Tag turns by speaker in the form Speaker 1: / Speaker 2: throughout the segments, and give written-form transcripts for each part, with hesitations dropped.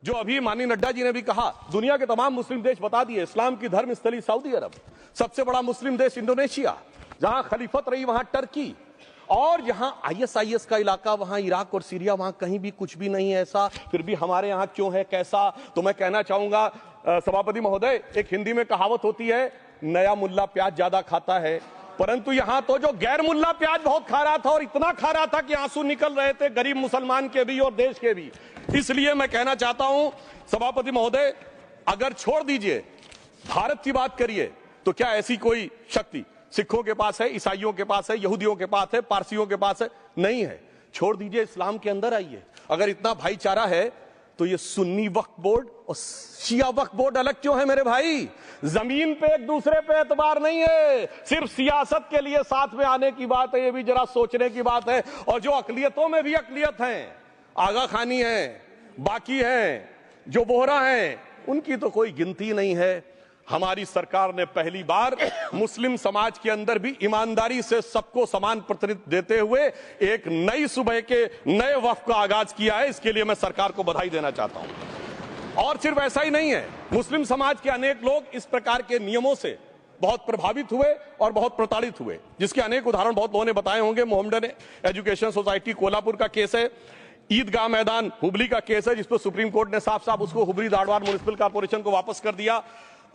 Speaker 1: जो अभी माननीय नड्डा जी ने भी कहा, दुनिया के तमाम मुस्लिम देश बता दिए, इस्लाम की धर्म स्थली सऊदी अरब, सबसे बड़ा मुस्लिम देश इंडोनेशिया, जहां खलीफत रही वहां टर्की, और जहां आईएसआईएस का इलाका, वहां इराक और सीरिया, वहां कहीं भी कुछ भी नहीं है ऐसा, फिर भी हमारे यहां क्यों है कैसा। तो मैं कहना चाहूंगा सभापति महोदय, एक हिंदी में कहावत होती है, नया मुल्ला प्याज ज्यादा खाता है, परंतु यहां तो जो गैर मुल्ला प्याज बहुत खा रहा था, और इतना खा रहा था कि आंसू निकल रहे थे गरीब मुसलमान के भी और देश के भी। इसलिए मैं कहना चाहता हूं सभापति महोदय, अगर छोड़ दीजिए भारत की बात करिए, तो क्या ऐसी कोई शक्ति सिखों के पास है, ईसाइयों के पास है, यहूदियों के पास है, पारसियों के पास है? नहीं है। छोड़ दीजिए, इस्लाम के अंदर आइए। अगर इतना भाईचारा है तो ये सुन्नी वक्फ बोर्ड और शिया वक्फ बोर्ड अलग क्यों है मेरे भाई? जमीन पे एक दूसरे पे एतबार नहीं है, सिर्फ सियासत के लिए साथ में आने की बात है। ये भी जरा सोचने की बात है। और जो अकलियतों में भी अकलियत है, आगा खानी है, बाकी है, जो बोहरा है, उनकी तो कोई गिनती नहीं है। हमारी सरकार ने पहली बार मुस्लिम समाज के अंदर भी ईमानदारी से सबको समान प्रतिनिधित्व देते हुए एक नई सुबह के नए वक्फ का आगाज किया है। इसके लिए मैं सरकार को बधाई देना चाहता हूं। और सिर्फ ऐसा ही नहीं है, मुस्लिम समाज के अनेक लोग इस प्रकार के नियमों से बहुत प्रभावित हुए और बहुत प्रताड़ित हुए, जिसके अनेक उदाहरण बहुत लोगों ने बताए होंगे। मोहम्मडन एजुकेशन सोसाइटी कोल्हापुर का केस है, ईदगाह मैदान हुबली का केस है, जिसको सुप्रीम कोर्ट ने साफ साफ उसको हुबली धारवाड़ म्युनिसिपल कॉर्पोरेशन को वापस कर दिया।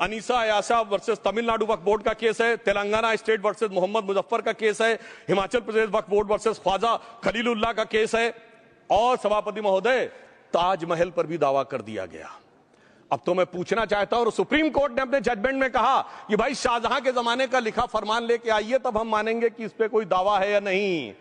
Speaker 1: अनीसा अयासा वर्सेस तमिलनाडु वक्फ बोर्ड का केस है, तेलंगाना स्टेट वर्सेस मोहम्मद मुजफ्फर का केस है, हिमाचल प्रदेश वक्फ बोर्ड वर्सेस ख्वाजा खलीलुल्लाह का केस है, और सभापति महोदय ताजमहल पर भी दावा कर दिया गया। अब तो मैं पूछना चाहता हूं, और सुप्रीम कोर्ट ने अपने जजमेंट में कहा कि भाई शाहजहां के जमाने का लिखा फरमान लेके आइए, तब हम मानेंगे कि इस पे कोई दावा है या नहीं।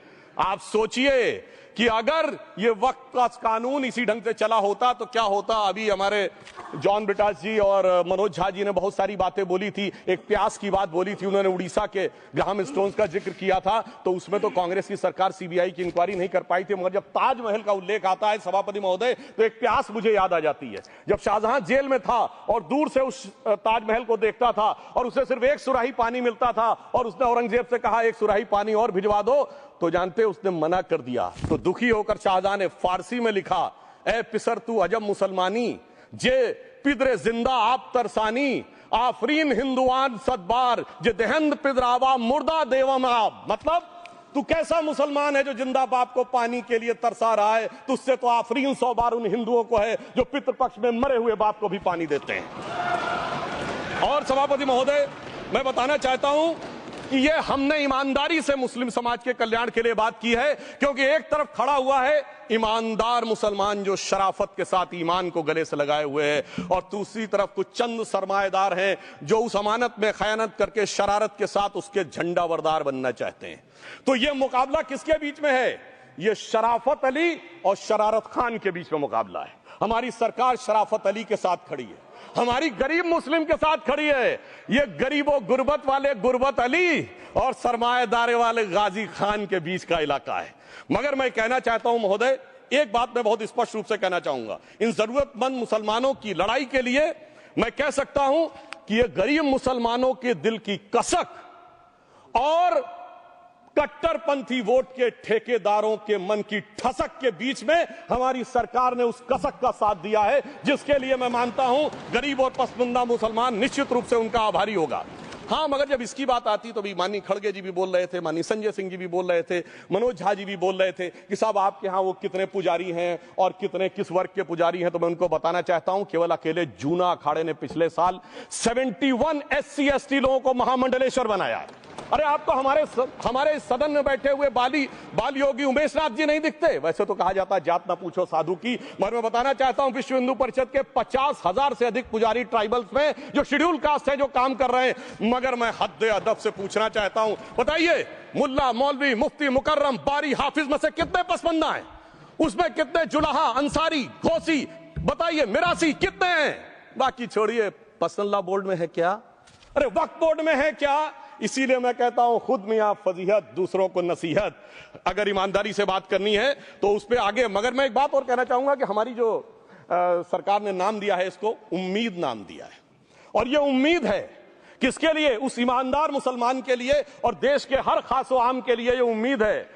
Speaker 1: आप सोचिए कि अगर ये वक्त का कानून इसी ढंग से चला होता तो क्या होता। अभी हमारे जॉन ब्रिटास जी और मनोज झा जी ने बहुत सारी बातें बोली थी। एक प्यास की बात बोली थी उन्होंने, उड़ीसा के ग्राहम स्टोन्स का जिक्र किया था, तो उसमें तो कांग्रेस की सरकार सीबीआई की इंक्वायरी नहीं कर पाई थी। मगर जब ताजमहल का उल्लेख आता है सभापति महोदय, तो एक प्यास मुझे याद आ जाती है। जब शाहजहां जेल में था और दूर से उस ताजमहल को देखता था और उसे सिर्फ एक सुराही पानी मिलता था, और उसने औरंगजेब से कहा एक सुराही पानी और भिजवा दो, तो जानते उसने मना कर दिया। तो दुखी होकर शाहजहां ने फारसी में लिखा, ए पिसर तू अजब मुसलमानी, जे पिदरे जिंदा आप तरसानी, आफरीन हिंदुआन सदबार, जे देहंद पिदरावा मुर्दा देवम आप। मतलब तू कैसा मुसलमान है जो जिंदा बाप को पानी के लिए तरसा रहा है? तुझसे तो आफरीन 100 बार उन हिंदुओं को है जो पितृपक्ष में मरे हुए बाप को भी पानी देते हैं। और सभापति महोदय, मैं बताना चाहता हूं कि ये हमने ईमानदारी से मुस्लिम समाज के कल्याण के लिए बात की है, क्योंकि एक तरफ खड़ा हुआ है ईमानदार मुसलमान जो शराफत के साथ ईमान को गले से लगाए हुए हैं, और दूसरी तरफ कुछ चंद सरमाएदार हैं जो उस अमानत में खयानत करके शरारत के साथ उसके झंडा बरदार बनना चाहते हैं। तो ये मुकाबला किसके बीच में है? ये शराफत अली और शरारत खान के बीच में मुकाबला है। हमारी सरकार शराफत अली के साथ खड़ी है, हमारी गरीब मुस्लिम के साथ खड़ी है। ये गरीबों गुर्बत वाले गुर्बत अली और सरमाएदार वाले गाजी खान के बीच का इलाका है। मगर मैं कहना चाहता हूं महोदय, एक बात मैं बहुत स्पष्ट रूप से कहना चाहूंगा, इन जरूरतमंद मुसलमानों की लड़ाई के लिए मैं कह सकता हूं कि ये गरीब मुसलमानों के दिल की कसक और कट्टरपंथी वोट के ठेकेदारों के मन की ठसक के बीच में हमारी सरकार ने उस कसक का साथ दिया है, जिसके लिए मैं मानता हूं गरीब और पसमानदा मुसलमान निश्चित रूप से उनका आभारी होगा। हाँ, मगर जब इसकी बात आती तो भी माननीय खड़गे जी भी बोल रहे थे, माननीय संजय सिंह जी भी बोल रहे थे, मनोज झा जी भी बोल रहे थे कि साहब आपके यहाँ वो कितने पुजारी हैं और कितने किस वर्ग के पुजारी हैं। तो मैं उनको बताना चाहता हूं, केवल अकेले जूना अखाड़े ने पिछले साल 71 SC ST लोगों को महामंडलेश्वर बनाया। अरे आपको हमारे सदन में बैठे हुए बाल योगी उमेश नाथ जी नहीं दिखते? वैसे तो कहा जाता है जात ना पूछो साधु की, मगर मैं बताना चाहता हूं विश्व हिंदू परिषद के 50,000 से अधिक पुजारी ट्राइबल्स में जो शेड्यूल कास्ट है जो काम कर रहे हैं। मगर मैं हद अदब से पूछना चाहता हूं, बताइए मुल्ला मौलवी मुफ्ती मुकर्रम बारी हाफिज में से कितने पसमंदा हैं? उसमें कितने जुलाहा अंसारी घोसी बताइए मिरासी कितने हैं? बाकी छोड़िए, पसंदला बोर्ड में है क्या? अरे वक्फ बोर्ड में है क्या? इसीलिए मैं कहता हूं खुद मियां फजीहत दूसरों को नसीहत। अगर ईमानदारी से बात करनी है तो उस पर आगे। मगर मैं एक बात और कहना चाहूंगा कि हमारी जो सरकार ने नाम दिया है, इसको उम्मीद नाम दिया है, और ये उम्मीद है किसके लिए? उस ईमानदार मुसलमान के लिए और देश के हर खास व आम के लिए ये उम्मीद है।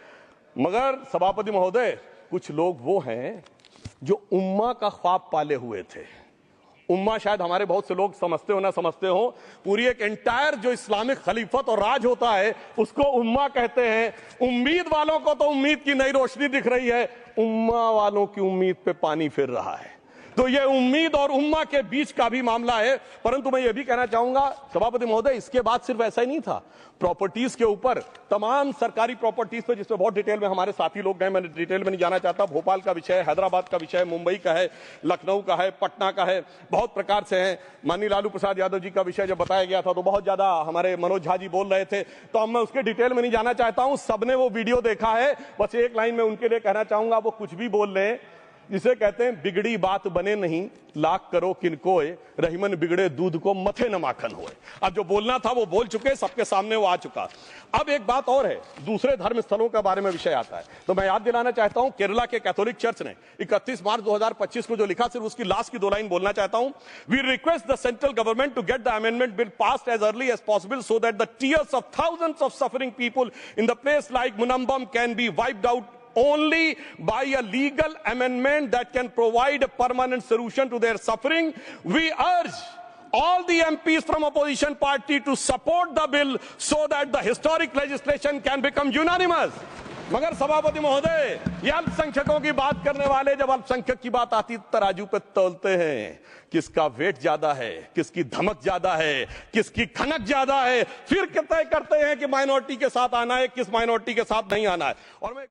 Speaker 1: मगर सभापति महोदय, कुछ लोग वो हैं जो उम्मा का ख्वाब पाले हुए थे। उम्मा शायद हमारे बहुत से लोग समझते हो ना समझते हो, पूरी एक एंटायर जो इस्लामिक खलीफत और राज होता है उसको उम्मा कहते हैं। उम्मीद वालों को तो उम्मीद की नई रोशनी दिख रही है, उम्मा वालों की उम्मीद पे पानी फिर रहा है। तो ये उम्मीद और उम्मा के बीच का भी मामला है। परंतु मैं ये भी कहना चाहूंगा सभापति महोदय, इसके बाद सिर्फ ऐसा ही नहीं था, प्रॉपर्टीज के ऊपर, तमाम सरकारी प्रॉपर्टीज पे जिसमें बहुत डिटेल में हमारे साथी लोग गए, मैं डिटेल में नहीं जाना चाहता। भोपाल का विषय है, हैदराबाद का विषय है, मुंबई का है, लखनऊ का है, पटना का है, बहुत प्रकार से है। माननीय लालू प्रसाद यादव जी का विषय जब बताया गया था तो बहुत ज्यादा हमारे मनोज झा जी बोल रहे थे, तो अब मैं उसके डिटेल में नहीं जाना चाहता हूं। सबने वो वीडियो देखा है, बस एक लाइन में उनके लिए कहना चाहूंगा, वो कुछ भी बोल रहे हैं, जिसे कहते हैं बिगड़ी बात बने नहीं, लाख करो किनकोए, रहीमन बिगड़े दूध को मथे न माखन होए। अब जो बोलना था वो बोल चुके, सबके सामने वो आ चुका। अब एक बात और है, दूसरे धर्म स्थलों के बारे में विषय आता है, तो मैं याद दिलाना चाहता हूं, केरला के कैथोलिक चर्च ने 31 मार्च 2025 को जो लिखा, सिर्फ उसकी लास्ट की 2 लाइन बोलना चाहता हूं। We request the central government to get the amendment bill passed as early as possible so that the tears of thousands of suffering people in the place like Munambam can be wiped out only by a legal amendment that can provide a permanent solution to their suffering. We urge all the MPs from opposition party to support the bill so that the historic legislation can become unanimous. मगर सभापति महोदय, ये अल्पसंख्यकों की बात करने वाले जब अल्पसंख्यक की बात आती तराजू पे तोलते हैं, किसका वेट ज्यादा है, किसकी धमक ज्यादा है, किसकी खनक ज्यादा है, फिर तय करते हैं कि माइनॉरिटी के साथ आना है, किस माइनॉरिटी के साथ नहीं आना है। और मैं